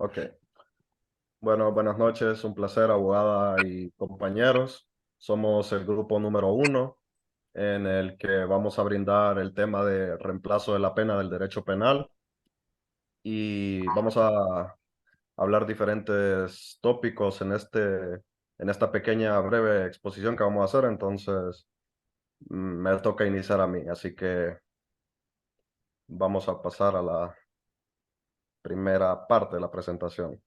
Ok. Bueno, buenas noches, un placer, abogada y compañeros. Somos el grupo número 1 en el que vamos a brindar el tema de reemplazo de la pena del derecho penal y vamos a hablar diferentes tópicos en esta pequeña breve exposición que vamos a hacer. Entonces, me toca iniciar a mí, así que vamos a pasar a la primera parte de la presentación.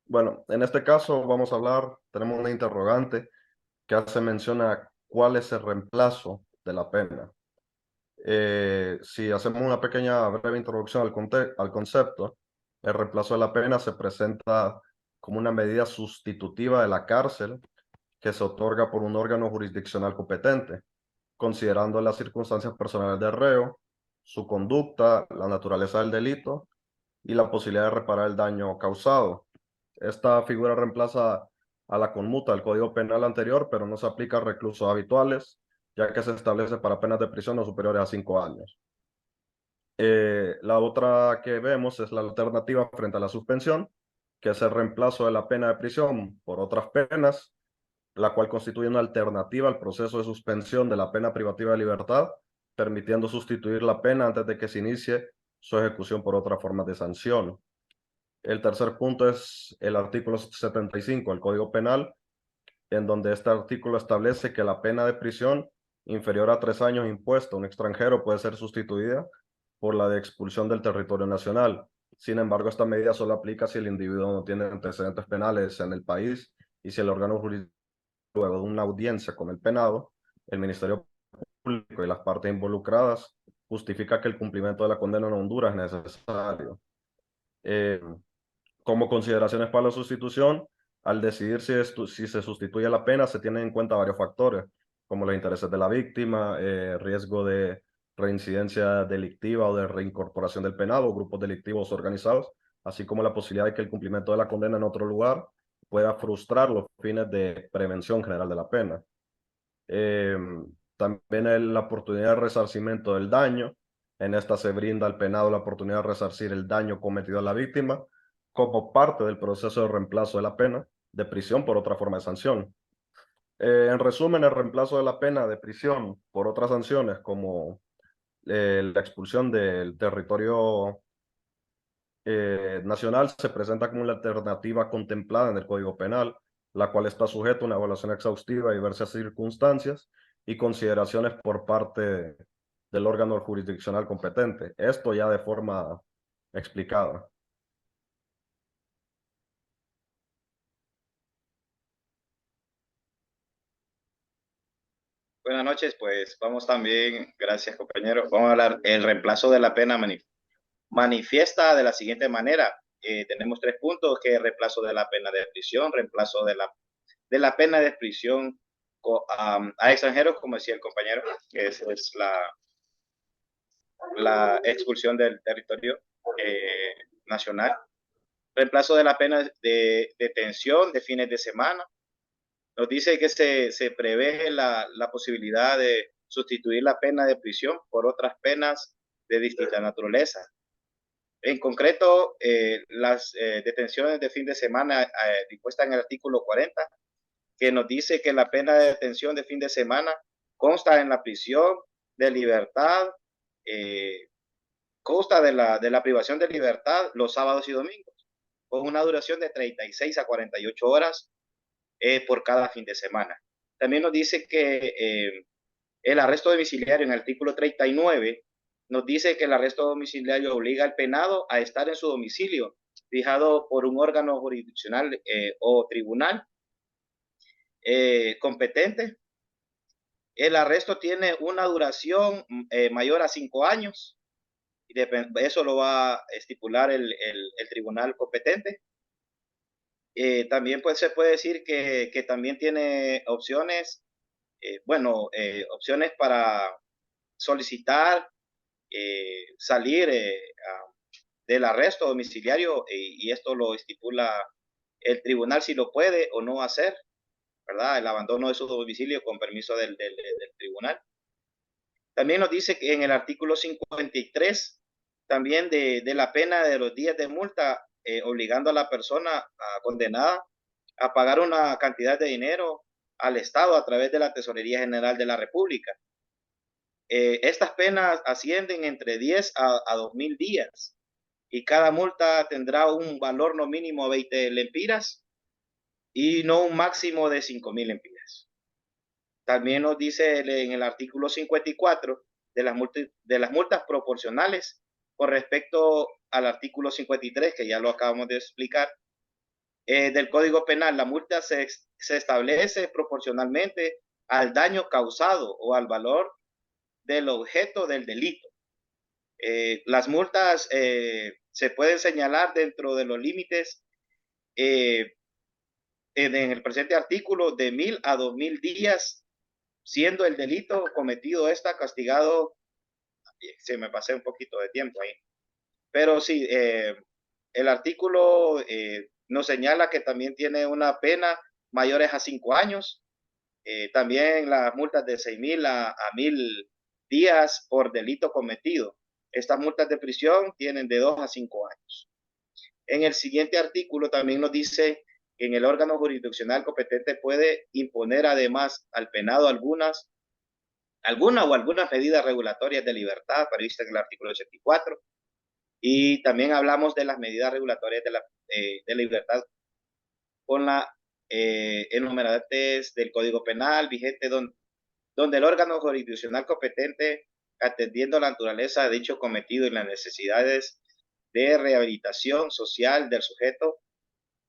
Bueno, en este caso vamos a hablar, tenemos una interrogante que hace mención a cuál es el reemplazo de la pena. Si hacemos una pequeña breve introducción al concepto, el reemplazo de la pena se presenta como una medida sustitutiva de la cárcel que se otorga por un órgano jurisdiccional competente, considerando las circunstancias personales del reo, su conducta, la naturaleza del delito y la posibilidad de reparar el daño causado. Esta figura reemplaza a la conmuta del Código Penal anterior, pero no se aplica a reclusos habituales, ya que se establece para penas de prisión no superiores a 5 años. La otra que vemos es la alternativa frente a la suspensión, que es el reemplazo de la pena de prisión por otras penas, la cual constituye una alternativa al proceso de suspensión de la pena privativa de libertad, permitiendo sustituir la pena antes de que se inicie su ejecución por otra forma de sanción. El tercer punto es el artículo 75 del Código Penal, en donde este artículo establece que la pena de prisión inferior a 3 años impuesta a un extranjero puede ser sustituida por la de expulsión del territorio nacional. Sin embargo, esta medida solo aplica si el individuo no tiene antecedentes penales en el país y si el órgano jurídico, luego de una audiencia con el penado, el Ministerio Público y las partes involucradas, justifica que el cumplimiento de la condena en Honduras es necesario. Eh, Como consideraciones para la sustitución, al decidir si se sustituye la pena, se tienen en cuenta varios factores, como los intereses de la víctima, riesgo de reincidencia delictiva o de reincorporación del penado o grupos delictivos organizados, así como la posibilidad de que el cumplimiento de la condena en otro lugar pueda frustrar los fines de prevención general de la pena. Eh, También la oportunidad de resarcimiento del daño. En esta se brinda al penado la oportunidad de resarcir el daño cometido a la víctima como parte del proceso de reemplazo de la pena de prisión por otra forma de sanción. En resumen, el reemplazo de la pena de prisión por otras sanciones como la expulsión del territorio nacional se presenta como una alternativa contemplada en el Código Penal, la cual está sujeta a una evaluación exhaustiva de diversas circunstancias y consideraciones por parte del órgano jurisdiccional competente. Esto ya de forma explicada. Buenas noches, pues vamos también, gracias compañero, vamos a hablar el reemplazo de la pena manifiesta de la siguiente manera. Tenemos tres puntos, que es reemplazo de la pena de prisión, reemplazo de la pena de prisión a extranjeros, como decía el compañero, que es la expulsión del territorio nacional, reemplazo de la pena de detención de fines de semana. Nos dice que se prevé la posibilidad de sustituir la pena de prisión por otras penas de distinta naturaleza. En concreto, las detenciones de fin de semana dispuestas en el artículo 40, que nos dice que la pena de detención de fin de semana consta en la prisión de libertad, eh, consta de la privación de libertad los sábados y domingos, con una duración de 36 a 48 horas por cada fin de semana. También nos dice que el arresto domiciliario en el artículo 39 nos dice que el arresto domiciliario obliga al penado a estar en su domicilio, fijado por un órgano jurisdiccional o tribunal competente. El arresto tiene una duración mayor a 5 años. Y eso lo va a estipular el tribunal competente. También pues, se puede decir que también tiene opciones, opciones para solicitar salir del arresto domiciliario y esto lo estipula el tribunal si lo puede o no hacer, ¿verdad? El abandono de su domicilio con permiso del tribunal. También nos dice que en el artículo 53 también de la pena de los días de multa, obligando a la persona condenada a pagar una cantidad de dinero al Estado a través de la Tesorería General de la República. Estas penas ascienden entre 10 a 2.000 días y cada multa tendrá un valor no mínimo de 20 lempiras y no un máximo de 5.000 lempiras. También nos dice en el artículo 54 de las multas proporcionales con respecto al artículo 53, que ya lo acabamos de explicar, del Código Penal. La multa se establece proporcionalmente al daño causado o al valor del objeto del delito. Las multas se pueden señalar dentro de los límites en el presente artículo de 1.000 a 2.000 días, siendo el delito cometido está castigado. Se me pasé un poquito de tiempo ahí, pero sí, el artículo nos señala que también tiene una pena mayores a 5 años, también las multas de 6.000 a 1.000 días por delito cometido. Estas multas de prisión tienen de 2 a 5 años. En el siguiente artículo también nos dice que en el órgano jurisdiccional competente puede imponer además al penado algunas medidas regulatorias de libertad previstas en el artículo 84. Y también hablamos de las medidas regulatorias de libertad con la enumerantes del Código Penal vigente, donde el órgano jurisdiccional competente, atendiendo la naturaleza de dicho cometido y las necesidades de rehabilitación social del sujeto,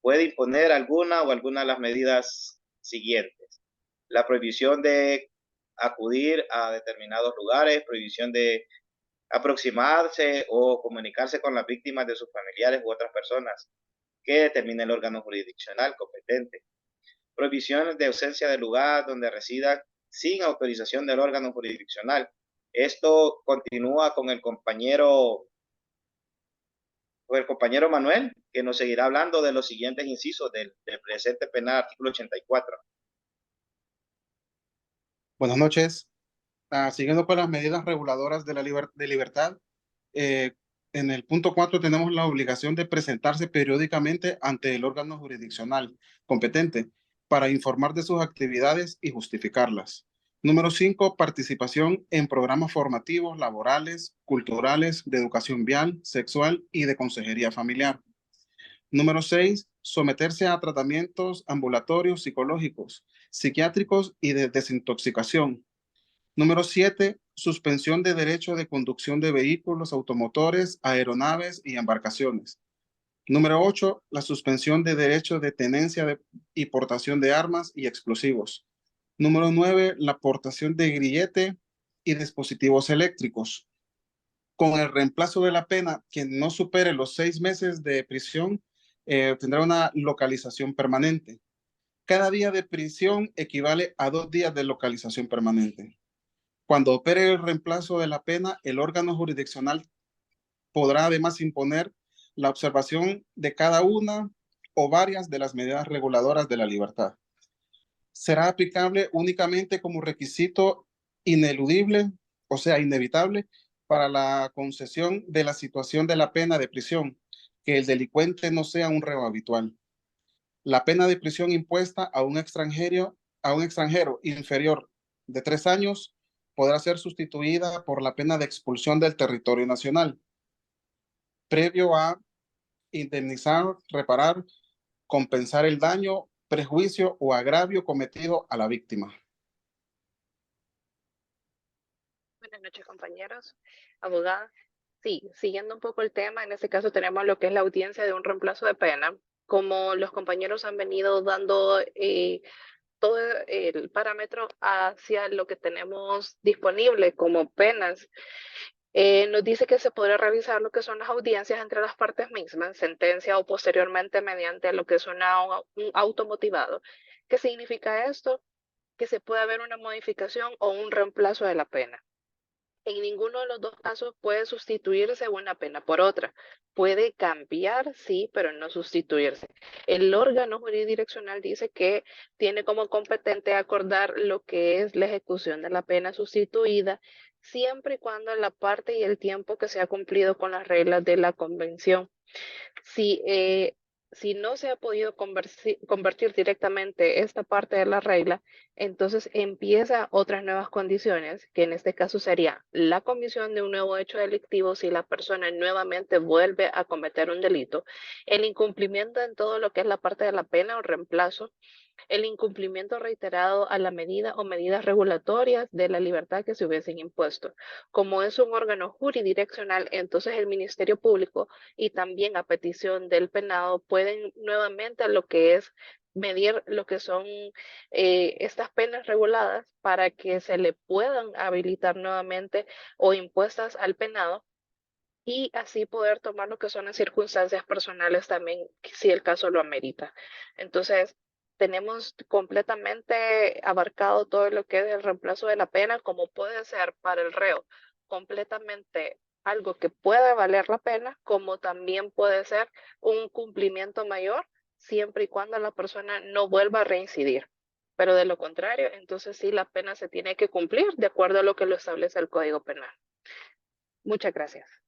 puede imponer alguna de las medidas siguientes: la prohibición de acudir a determinados lugares, prohibición de aproximarse o comunicarse con las víctimas de sus familiares u otras personas que determine el órgano jurisdiccional competente, prohibiciones de ausencia del lugar donde resida sin autorización del órgano jurisdiccional. Esto continúa con el compañero Manuel, que nos seguirá hablando de los siguientes incisos del presente penal, artículo 84. Buenas noches. Siguiendo con las medidas reguladoras de la libertad, eh, en el punto 4 tenemos la obligación de presentarse periódicamente ante el órgano jurisdiccional competente para informar de sus actividades y justificarlas. Número 5, participación en programas formativos, laborales, culturales, de educación vial, sexual y de consejería familiar. Número 6, someterse a tratamientos ambulatorios psicológicos, psiquiátricos y de desintoxicación. Número 7, suspensión de derecho de conducción de vehículos automotores, aeronaves y embarcaciones. Número 8, la suspensión de derecho de tenencia y portación de armas y explosivos. Número 9, la portación de grillete y dispositivos eléctricos. Con el reemplazo de la pena, quien no supere los 6 meses de prisión tendrá una localización permanente. Cada día de prisión equivale a 2 días de localización permanente. Cuando opere el reemplazo de la pena, el órgano jurisdiccional podrá además imponer la observación de cada una o varias de las medidas reguladoras de la libertad. Será aplicable únicamente como requisito ineludible, o sea, inevitable, para la concesión de la situación de la pena de prisión, que el delincuente no sea un reo habitual. La pena de prisión impuesta a un extranjero inferior de 3 años podrá ser sustituida por la pena de expulsión del territorio nacional, previo a indemnizar, reparar, compensar el daño, prejuicio o agravio cometido a la víctima. Buenas noches, compañeros. Abogada. Sí, siguiendo un poco el tema, en este caso tenemos lo que es la audiencia de un reemplazo de pena. Como los compañeros han venido dando todo el parámetro hacia lo que tenemos disponible como penas, nos dice que se podrá revisar lo que son las audiencias entre las partes mismas, sentencia o posteriormente mediante lo que es un auto motivado. ¿Qué significa esto? Que se puede haber una modificación o un reemplazo de la pena. En ninguno de los dos casos puede sustituirse una pena por otra. Puede cambiar, sí, pero no sustituirse. El órgano jurisdiccional dice que tiene como competente acordar lo que es la ejecución de la pena sustituida, siempre y cuando la parte y el tiempo que se ha cumplido con las reglas de la convención. Si, si no se ha podido convertir directamente esta parte de la regla, entonces empieza otras nuevas condiciones, que en este caso sería la comisión de un nuevo hecho delictivo si la persona nuevamente vuelve a cometer un delito, el incumplimiento en todo lo que es la parte de la pena o reemplazo, el incumplimiento reiterado a la medida o medidas regulatorias de la libertad que se hubiesen impuesto. Como es un órgano jurisdiccional, entonces el Ministerio Público y también a petición del penado pueden nuevamente lo que es medir lo que son estas penas reguladas para que se le puedan habilitar nuevamente o impuestas al penado y así poder tomar lo que son las circunstancias personales también, si el caso lo amerita. Entonces, tenemos completamente abarcado todo lo que es el reemplazo de la pena, como puede ser para el reo completamente algo que puede valer la pena, como también puede ser un cumplimiento mayor, siempre y cuando la persona no vuelva a reincidir. Pero de lo contrario, entonces sí, la pena se tiene que cumplir de acuerdo a lo que lo establece el Código Penal. Muchas gracias.